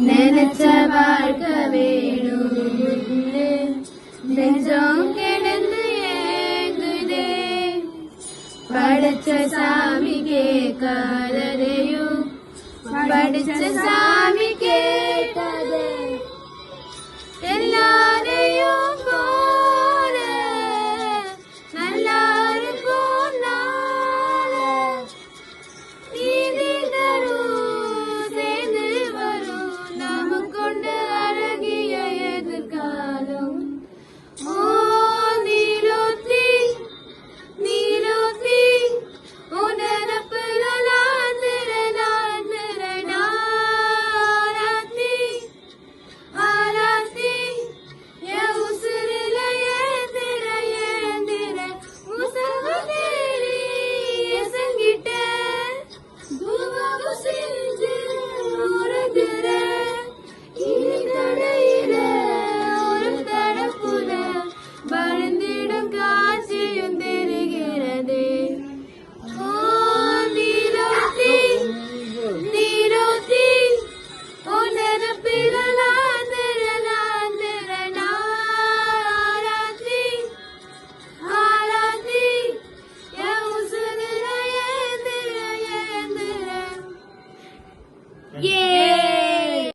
நினைச்ச வாழ்க்கை வேணும்னு நெஞ்சம் கிடந்து ஏங்குதே. படைச்ச சாமி கேட்காததையும் படிச்ச சாமி கேட்டதே. எல்லாரையும் போல நல்லா இருக்கும் நாள நீதி தரும் சேர்ந்து வரும் நமக்கொண்டு அழகிய எதிர்காலம். ஓ நீலோத்தி நீலோத்தி உனரப்புல ஆராத்தி ஆராத்தி என் உசுரில ஏந்திர ஏந்திர முசகு தேடி எசங்கிட்ட தூவாவு செஞ்சு